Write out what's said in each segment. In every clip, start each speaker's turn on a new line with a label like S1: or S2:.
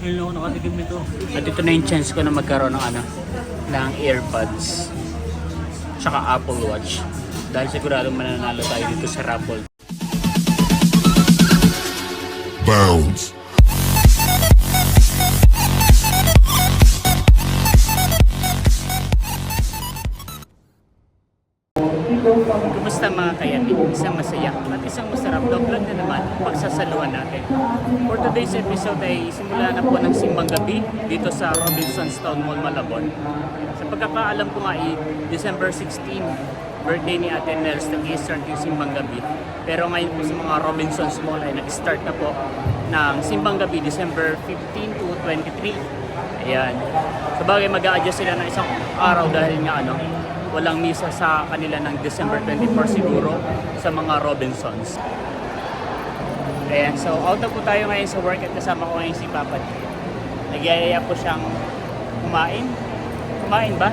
S1: Ngayon ako nakatikim nito. At ito na yung chance ko na magkaroon ng ng AirPods. Tsaka Apple Watch. Dahil sigurado mananalo tayo dito sa raffle.
S2: Bounce.
S1: Kumusta mga kayami? Isang masaya at isang masarap na vlog na naman ang pagsasaluhan natin. For today's episode ay simula na po ng simbang gabi dito sa Robinson's Town Mall, Malabon. Sa pagkakaalam ko nga December 16, birthday ni Ate Nels, nag-i-start yung simbang gabi. Pero ngayon po sa mga Robinson's Mall ay nag-start na po ng simbang gabi December 15 to 23. Ayan. Sabagay mag-a-adjust sila ng isang araw dahil nga walang misa sa kanila ng December 24 siguro sa mga Robinsons. Ayan, so out na po tayo ngayon sa work at kasama ko ngayon si Papa. Nagyayaya po siyang kumain. Kumain ba?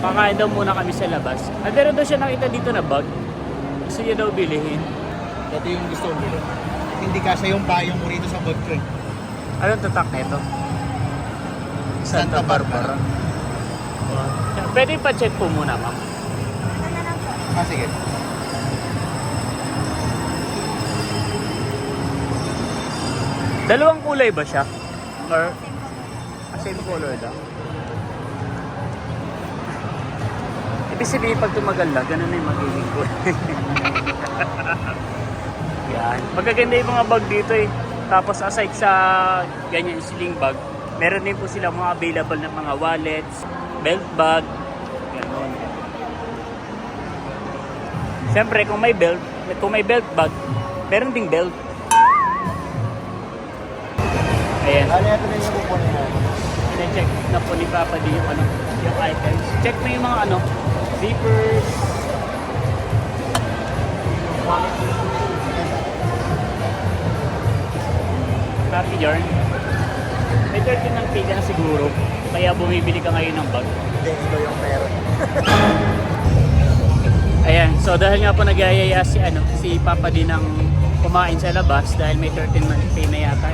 S1: Kakain daw muna kami sa labas. At meron daw siya nakita dito na bag. Gusto niya daw bilihin.
S3: Ito yung gusto ko bilhin. Hindi kasi yung payong mo rito sa bag ko eh.
S1: Anong tatak na ito? Santa Barbara. Pwede pa-check po muna, ma'am.
S3: Ah, sige.
S1: Dalawang kulay ba siya? Or same color daw? Ibig sabihin pag tumagal na, ganun na yung magiging kulay. Yan. Magaganda yung mga bag dito eh. Tapos aside sa ganyan sling bag, meron din po sila mga available na mga wallets, belt bag, gano'n. Siyempre kung may belt bag, meron ding belt. Ayan.
S3: Ano ito na yung kukunin natin?
S1: Check na po ni Papa di yung yung items. Check na yung mga zippers. Happy yarn. May 13 ng pila na siguro. Kaya bumibili ka ngayon ng bag.
S3: Hindi, ito yung meron.
S1: Ayan, so dahil nga po nagyayaya si Papa din ng kumain sa labas dahil may 13-month pay na yata.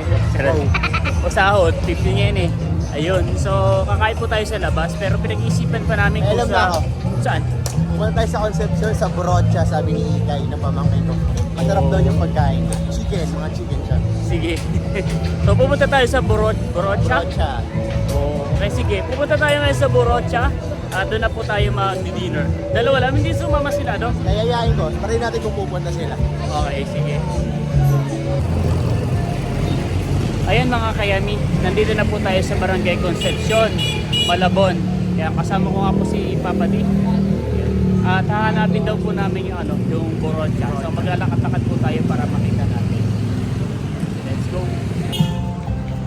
S1: O sahod, 50 niya yun eh. Ayun, so kakain po tayo sa labas pero pinag-iisipan pa namin kung
S3: Alam na ako.
S1: saan.
S3: Pumunta tayo sa Concepcion, sa Brocha, sabi ni Ikay na pamangkin ko. Masarap daw yung pagkain. Chicken, mga chicken siya.
S1: Sige. So pumunta tayo sa Brocha.
S3: Brocha.
S1: Okay, sige. Pupunta tayo ngayon sa Brocha. Doon na po tayo mag-dinner. Dalawa lang, hindi sumama sila, no?
S3: Yayayain ko, parin natin kung pupunta sila.
S1: Okay, sige. Ayan mga kayami, nandito na po tayo sa Barangay Concepcion, Malabon. Kaya kasama ko nga po si Papa D. At hahanapin daw po namin yung yung Brocha. So maglalakad-lakad po tayo para makita natin. Let's go.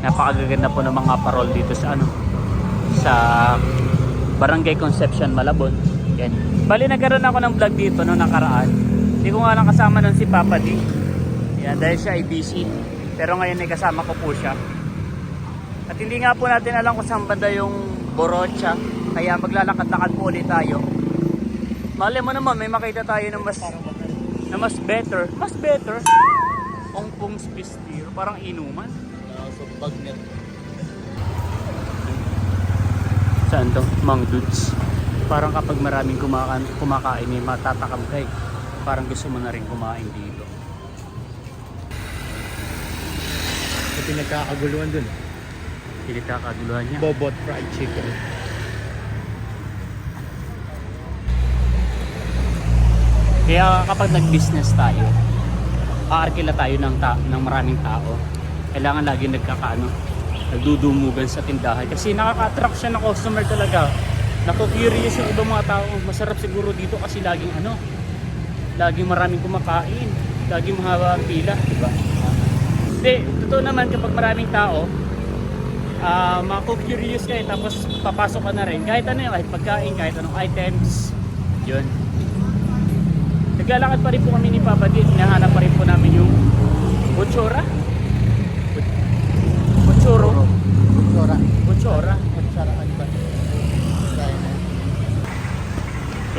S1: Napakagaganda po ng mga parol dito sa sa Barangay Concepcion, Malabon. Yan. Bali nagkaroon ako ng vlog dito noong nakaraan. Hindi ko nga lang kasama nun si Papa D. Yan, dahil siya ay busy. Pero ngayon ay kasama ko po siya. At hindi nga po natin alam kung saan banda yung Brocha. Kaya maglalakad-lakad po ulit tayo. Malay mo naman may makita tayo na mas better. Mas better. Ongpong Spistiro. Parang inuman.
S3: So, bagnet.
S1: Saan to? Mang Dudes. Parang kapag maraming kumakain matatakam ka eh. Parang gusto mo na rin kumain dito.
S3: Ito pinagkakaguluhan dun.
S1: Pinagkakaguluhan niya.
S3: Bobot fried chicken.
S1: Kaya kapag nag-business tayo, aarkila tayo ng maraming tao. Kailangan lagi nagdudumugan sa tindahan. Kasi nakaka-attract siya ng customer talaga. Naku-curious yung ibang mga tao. Masarap siguro dito kasi laging laging maraming kumakain. Laging mahaba ang pila, diba? Hindi, totoo naman kapag maraming tao, maku-curious ka tapos papasok ka na rin. Kahit kahit pagkain, kahit anong items. Yun. Naglalakad pa rin po kami ni Papa D. Hinahanap pa rin po namin yung Buchora. Buchoro.
S3: Buchora.
S1: Buchora.
S3: Buchora ano ba?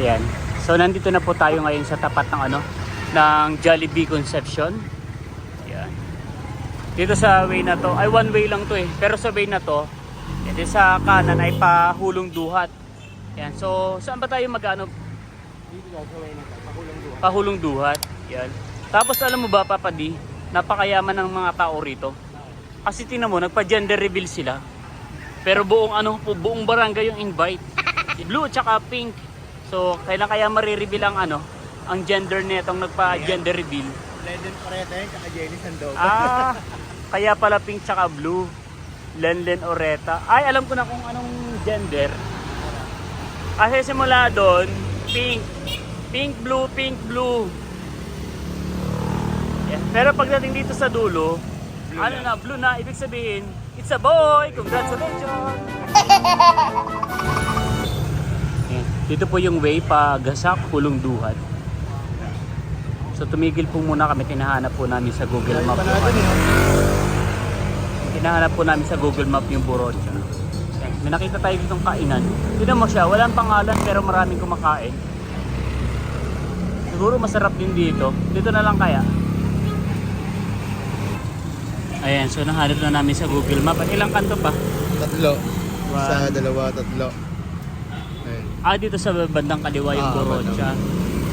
S1: Ayan. So nandito na po tayo ngayon sa tapat ng ng Jollibee Concepcion. Ayan. Dito sa way na to, ay one way lang to eh. Pero sa way na to, ito sa kanan ay pahulong duhat. Yan. So, saan ba tayo mag-ano? Pahulong duhat. Yan. Tapos alam mo ba, Papa D, napakayaman ng mga tao rito. Kasi tingnan mo, nagpa-gender reveal sila. Pero buong buong barangay yung invite. Blue tsaka pink. So, kailan kaya marireveal ang gender netong nagpa-gender reveal?
S3: Legend Oreta yun, kaka Jenny Sandoval.
S1: Ah, kaya pala pink tsaka blue. Lenlen Oreta. Ay, alam ko na kung anong gender. Kasi simula doon, pink. Pink, blue, pink, blue. Yeah. Pero pagdating dito sa dulo, blue na. Ibig sabihin, it's a boy! Congratulations! Yeah. Dito po yung way pa Gasak, Pulong Duhat. So tumigil po muna kami, tinahanap po namin sa Google Map. Tinahanap po namin sa Google Map yung Borotxa. Yeah. May nakita tayo ditong kainan. Tignan mo siya, walang pangalan pero maraming kumakain. Siguro masarap din dito. Dito na lang kaya. Ayan, so nahanap na namin sa Google Map. At ilang kanto pa?
S3: 3. Isa, 2, 3. Ayun.
S1: Dito sa bandang kaliwa yung Borotxa.
S3: bandang.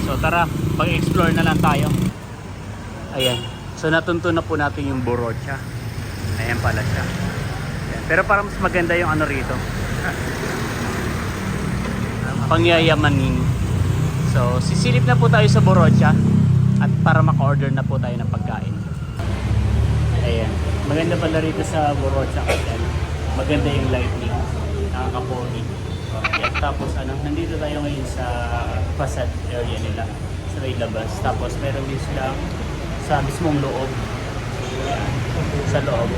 S1: So tara, mag-explore na lang tayo. Ayan. So natunto na po natin yung Borotxa. Ayan pala siya. Ayan. Pero parang mas maganda yung rito. Pangyayamanin. So sisilip na po tayo sa Borotxa. At para maka-order na po tayo ng pagkain. Ayan. Maganda pala rito sa Borotxa kasi maganda yung lighting. Nakaka-pogi. Ayan. Tapos nandito tayo ngayon sa facade area nila. Sa may labas. Tapos meron din silang sa mismong loob. Ayan. Sa loob.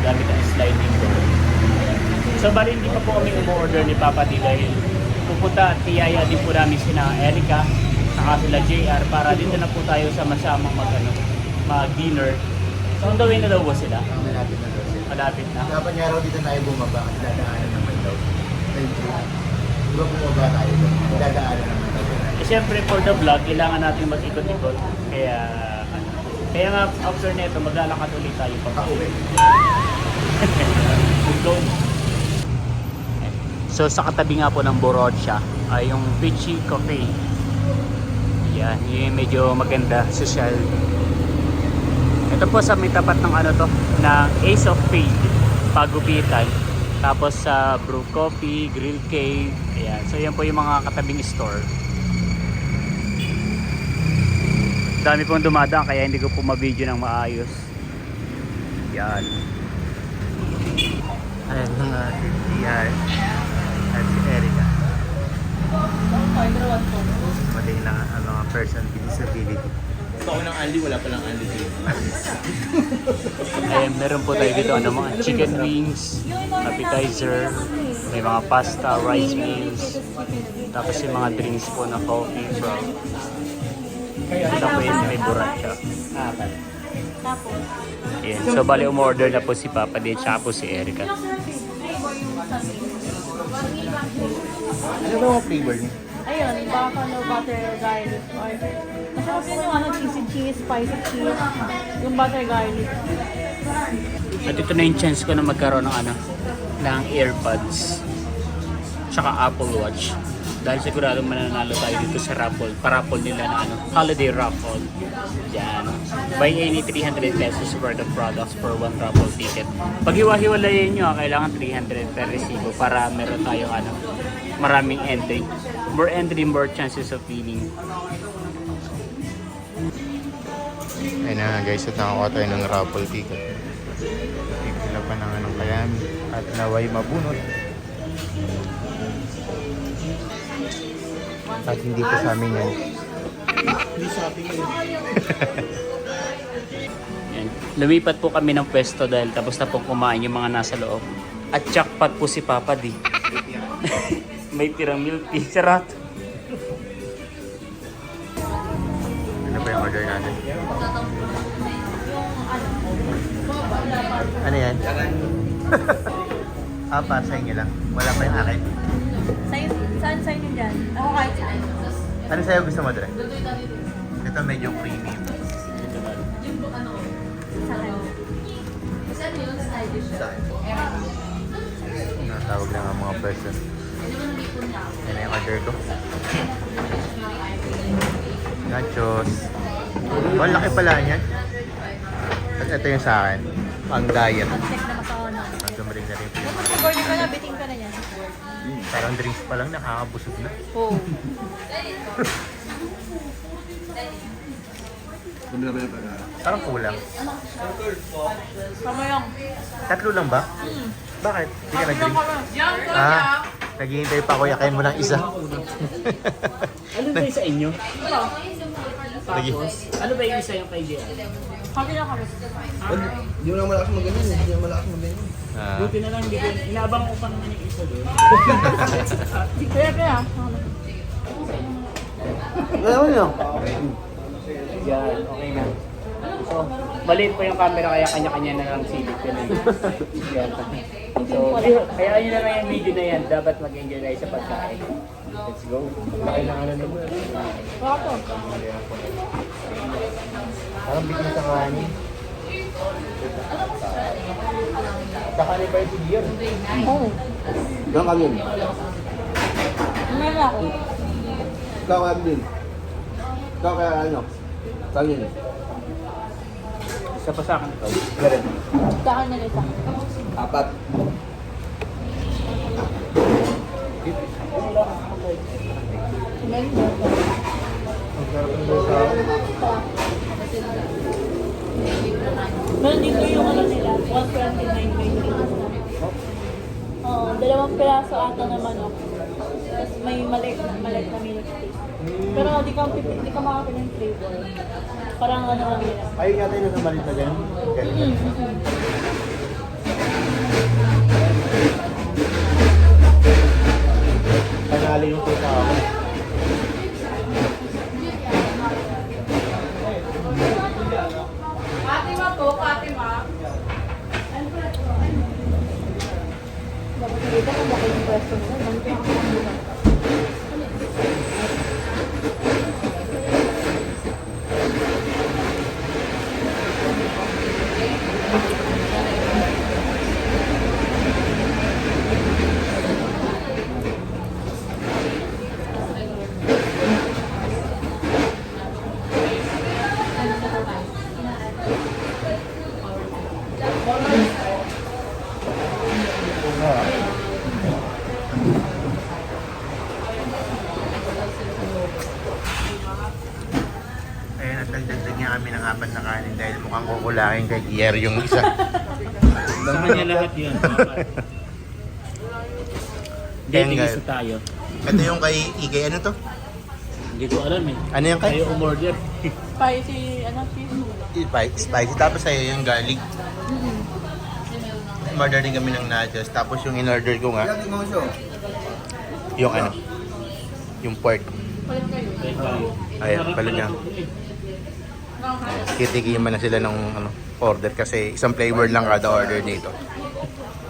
S1: Gamit ang sliding door. So bali hindi pa po kami umu-order ni Papa D dahil pupunta at tiyaya din po namin sina Erica saka sila JR para dito na po tayo sama-samang mag-dinner. So on the way na daw ba sila?
S3: Malapit na daw sila.
S1: Malapit na.
S3: Dapat nga raw dito tayo bumaba kasi dadaanan naman daw. Thank you. Di ba bumaba tayo doon? Dadaanan naman daw.
S1: Siyempre for the vlog, kailangan natin mag-ikot-ikot. Kaya nga after nito, maglalakad ulit tayo pa uwi. Go! So sa katabi nga po ng Borotxa ay yung Peachy Cafe. Yan, yung medyo maganda, social. Ito po sa may tapat ng ng Ace of Fade, pagupitan. Tapos sa Brew Coffee, Grill Cave. Ayan. So yan po yung mga katabing store. Dami pong dumadaan kaya hindi ko po ma-video ng maayos. Yan. Ayan mga yan. At si Erica. Mali lang ang mga person with disability.
S3: Gusto ko ng Andy, wala palang Andy dito.
S1: Ayan, meron po tayo dito mga chicken wings, appetizer, may mga pasta, rice meals, tapos yung mga drinks po na coffee, bro. Ito po yung may Borotxa. Ayan, so bali umorder na po si Papa D, tsaka po si Erica.
S3: Ano ba ang flavor niya?
S4: Ayun, buffalo butter garlic or masarap yun yung cheesy cheese, spicy cheese, yung butter garlic.
S1: At ito na yung chance ko na magkaroon ng AirPods tsaka Apple Watch. Dahil sigurado mananalo tayo dito sa raffle, paraffle nila na holiday raffle. Yan. Buy any 300 pesos worth of products for one raffle ticket. Pag hiwa-hiwalayin nyo, kailangan 300 per resibo para meron tayong maraming entry. More entry, more chances of winning.
S3: Ayun na guys, at nakakuha tayo ng raffle ticket. Pipila pa ng kayami at naway mabunot. At hindi po sa amin yan. Hindi sa amin yan.
S1: Yan. Lumipat po kami ng pwesto dahil tapos na pong kumain yung mga nasa loob. At jackpot po si Papa D. May tirang milk tea. Sarap.
S3: Ano ba yung order natin? Ano yan? Para sa inyo lang. Wala pa yung akin.
S4: Saan sa inyo dyan? Ako kahit saan.
S3: Ano sa'yo gusto mo, Dre? Ito medyo creamy.
S4: Sa akin.
S3: Natawag lang ang mga person. Yan na yung order ko. Nachos. Oh, laki pala niyan. At ito yung sa akin. Ang diet.
S4: Check na makaano.
S3: Nagdumring na rin.
S4: Kapag order ka na, biting ka na yan.
S3: Parang drinks pa lang, nakakabusog na.
S4: Oo.
S3: Parang kulang.
S4: Tama yung.
S3: Tatlo lang ba? Bakit? Hindi ka nag-drink? Naghihintay pa ako, yakain mo ng isa.
S1: Ano ba yung sa inyo?
S3: Lagi.
S1: Ano ba yung isa yung kay Gia?
S4: Kami na kami.
S5: Hindi mo lang malakas mag-ganyan eh. Hindi mo malakas mag-ganyan.
S1: Buti na lang, hindi ko, inabang ko pa naman yung isa doon.
S4: Kaya.
S5: Gano'n nyo?
S1: Yan, okay na. So, maliit po yung camera kaya kanya-kanya na lang silip ko na. Yan. So, kaya yun na lang yung video na yan. Dapat mag-enjoy tayo sa pagkain. Let's go. Kailangan na naman.
S4: Baka
S3: Parang bigyan sa kanin. Sa kanin pa yung sige yun.
S4: Oo.
S5: Gano'n kami yun?
S4: Meron ako.
S5: Ikaw kaya din. Ikaw kaya ano? Kami yun.
S1: Isa pa sa akin ito.
S5: Ganun.
S4: Sa akin na isa.
S5: Apat.
S4: Meron dito yung ano nila, 129.90. Oo, dalawang piraso ata na manok. Tapos may maliit na milk tea. Pero di ka makakapin ng flavor. Parang ano lang nila.
S3: Ayun yata yung nasa malit na ganun. Panali yung puta ako.
S4: Dapat dito kung bakit yung pwesto nila. Dami ko yung
S3: Ayun, at nagdagdag niya kami ng apat na kanin dahil mukhang kukulangin kay Gier yung isa.
S1: Sa kanya lahat yun. Hindi,
S3: Ayan,
S1: tigisa
S3: guys.
S1: tayo.
S3: Ito yung kay Igay. Ano to?
S1: Hindi ko alam eh.
S3: Ano yung kay?
S1: Tayo umorder.
S4: spicy, cheese.
S3: Spicy. Tapos sa'yo yung garlic. Order din kami ng nachos. Tapos yung in-order ko nga,
S5: Lagi mo siya.
S3: yung ano, yung pork.
S1: Tayo tayo.
S3: Ayan,
S1: Harap
S3: pala niya.
S1: ito eh.
S3: Kitikiman na sila ng ano, order kasi isang flavor lang kada order dito.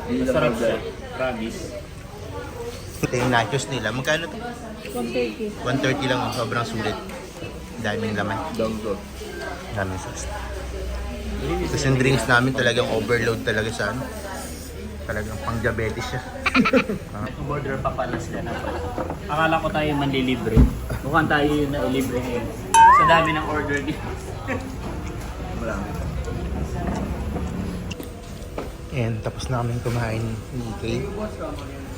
S1: Masarap siya. Promise.
S3: Ito yung nachos nila. Magkano to?
S4: 130.
S3: 130 lang. Sobrang sulit. Daming laman. Daming sauce. Tapos yung drinks namin talagang overload talaga sa ano. Talagang pang-diabetes siya.
S1: Umorder pa pala sila na pala. Akala ko tayo manlilibre. Mukhang tayo yung nailibre ngayon. Sa dami ng order dito.
S5: Marami.
S3: And tapos na kaming kumain ni Ikay.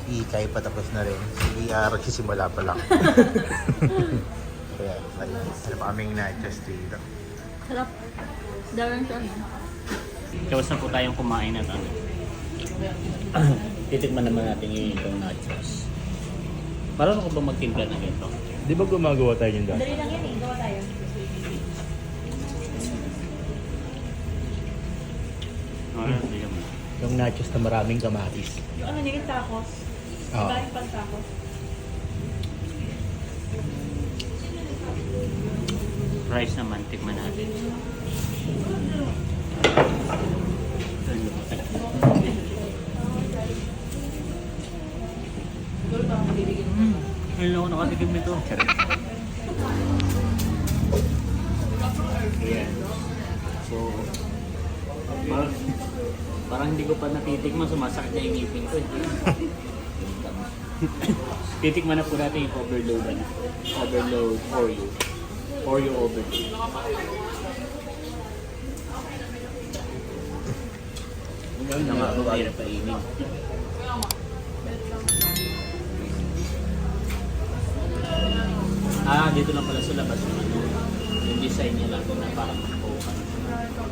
S3: Si Ikay patapos na rin. Si magsisimula pa lang. Kaya, ano pa kaming nachos dito.
S4: Sarap. Darang siya.
S1: Kawas na po tayong kumain at ano. Titikman naman natin yung itong nachos. Marunong ko ba magtimpla ng ito?
S3: Di ba gumagawa tayo yun dahil?
S4: Dali lang yan eh. Gawa tayo.
S1: Hindi naman.
S3: Yung nachos na maraming kamatis.
S4: Yung ano nila, tacos.
S3: Oo.
S4: Maraming pang tacos.
S1: Rice naman, tikman natin. Ayun ako nakatikim nito. Ayan. So, parang hindi ko pa pag natitikman, sumasakit na yung ngipin ko. Titikman na po natin yung overload na. Overload Oreo. Oreo overload. Yun na nga, mahirap painin. Dito na pala sa labas yung ano, yung design niya lang na parang makuha.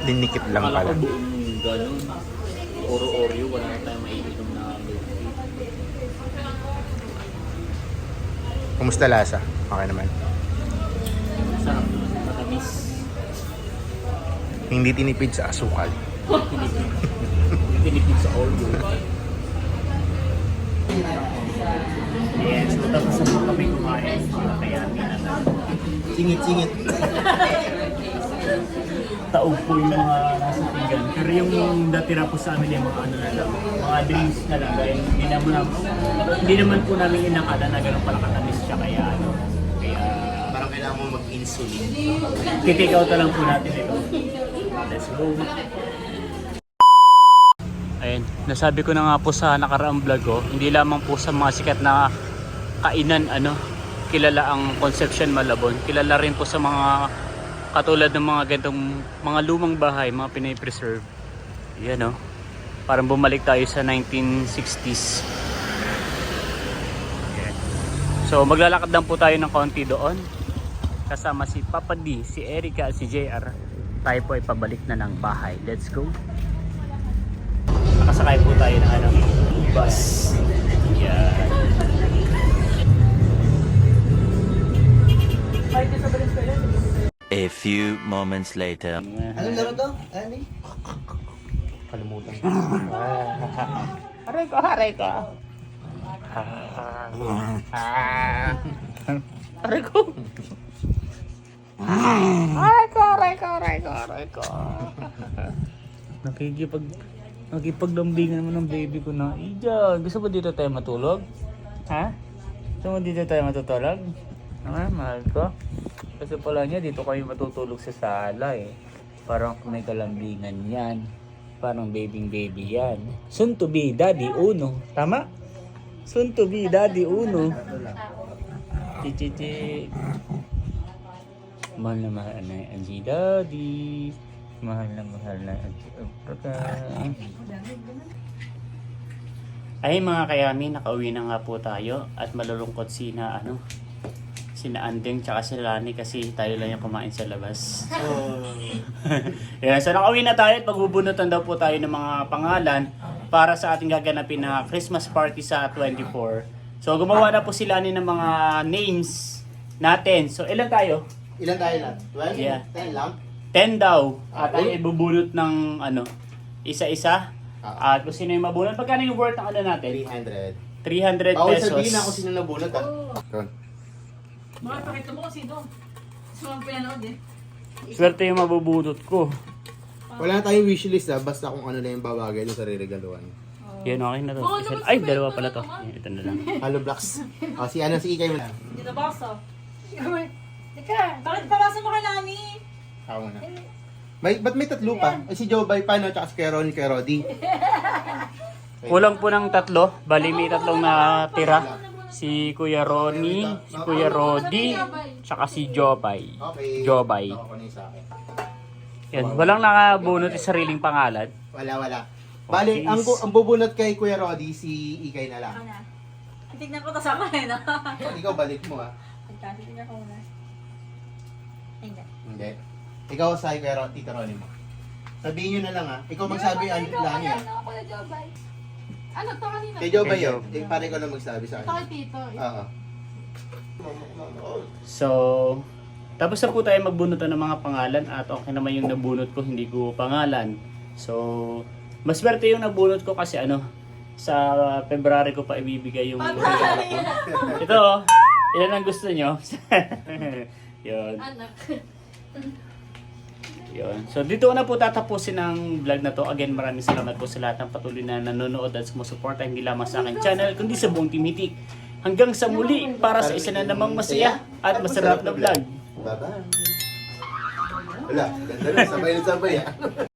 S3: Dinikit lang
S1: Akala
S3: pala.
S1: ko buong ganun. Oreo, wala na tayong maiinom na milk tea.
S3: Kumusta lasa? Okay naman.
S1: Sarap naman, matamis.
S3: Hindi tinipid sa asukal.
S1: Tinipid sa Oreo. Yes, so tapos na po kami kumain. Kaya
S3: Singit-singit.
S1: taog po yung mga nasa pinggan. Pero yung natira po sa amin yung mga ano na lang, mga drinks na lang. Dahil hindi naman po namin inakala na gano'n pala katamis siya. Kaya ano, kaya
S3: Parang kailangan mo mag-insulin.
S1: titake out na lang po natin ito. Let's go. Ayun, nasabi ko na nga po sa nakaraang vlog ko, hindi lamang po sa mga sikat na kainan kilala ang Concepcion Malabon. Kilala rin po sa mga katulad ng mga ganitong mga lumang bahay, mga pinapreserve. Yan parang bumalik tayo sa 1960s. Yan. So maglalakad lang po tayo ng konti doon. Kasama si Papa D, si Erica at si JR. Tayo po ay pabalik na ng bahay. Let's go! Nakasakay po tayo ng bus. Yan.
S6: A few moments later.
S5: Anong laro to? Andy?
S3: Kalimutan.
S1: Aray ko, aray ko. Aray ko. Aray ko. Nakipagdambingan mo ng baby ko na, Ija, gusto mo dito tayo matulog? Ha? Gusto mo dito tayo matutulog? Mahal ko. Kasi pala niya, dito kayo matutulog sa sala Parang may kalambingan yan. Parang baby yan. Soon to be daddy uno. Tama? Soon to be daddy uno. Chichichi. Mahal na mahal na yan si daddy. Mahal na yan si Ay mga kayami, nakauwi na nga po tayo. At malulungkot sina Andeng tsaka si Lani kasi tayo lang yung kumain sa labas. Yan, so nakauwi na tayo at magbubunutan daw po tayo ng mga pangalan para sa ating gaganapin na Christmas party sa 24. So gumawa na po si Lani ng mga names natin. So ilan tayo?
S3: Ilan tayo lahat? 12?
S1: Yeah.
S3: 10 lang?
S1: 10 daw. At tayo ibubunot ng isa-isa. At kung sino yung mabunot, pagkano yung worth ng natin?
S3: 300.
S1: 300
S3: Bawal
S1: pesos.
S3: sabihin na kung sino nabunot
S4: Mga pakita mo kung sino. Sino ang pinanood
S1: Swerte yung mabubunot ko.
S3: Wala na tayong wishlist basta kung ano na yung babagay doon sa reregaluhan.
S1: Yan, okay na to. Ay, dalawa pala to. Ito na lang.
S3: Hollow blocks. Si Ikay mo na.
S4: Dito box Teka, bakit pabasa mo kay Lani?
S3: Ako na. Ba't may tatlo pa? Si Jobay pa, tsaka si Kuya Ronnie, Kuya Roddy.
S1: Kulang po ng tatlo. Bali may tatlong natira. Si Kuya Ronnie, si Kuya Roddy, tsaka si Jobay.
S3: Okay.
S1: Jobay.
S3: Ako na yung sa akin.
S1: Yan, walang nakabunot yung sariling pangalan.
S3: Wala. Bali,
S1: Okay.
S3: ang bubunot kay Kuya Roddy, si Ikay na lang.
S4: Tignan ko to sa akin, no?
S3: Ikaw balik mo
S4: Tignan ko muna. Ay, hindi.
S3: Hindi. Ikaw sa Kuya Roddy, Tito Ronnie mo. Sabihin nyo na lang Ikaw magsabi ang lang
S7: Ano to kanina?
S3: Kay Jobay
S1: Kay
S3: yun.
S1: Jobay.
S3: Pare ko na magsabi sa
S7: Ito
S3: akin.
S7: kay Tito.
S3: Oo.
S1: So, tapos na po tayo magbunutan ng mga pangalan at okay naman yung nabunot ko, hindi ko pangalan. So, mas swerte yung nabunot ko kasi sa February ko pa ibibigay yung regalo ko. Ito, ilan ang gusto nyo? Yun.
S7: Anak.
S1: Yun. So dito na po tatapusin ang vlog na to. Again, maraming salamat po sa lahat ng patuloy na nanonood at sumusuporta hindi lamang sa aking channel kundi sa buong Team Hitik. Hanggang sa muli para sa isa na namang masaya at masarap na vlog.
S3: Bye-bye. Wala, ganda na. Sabay na sabay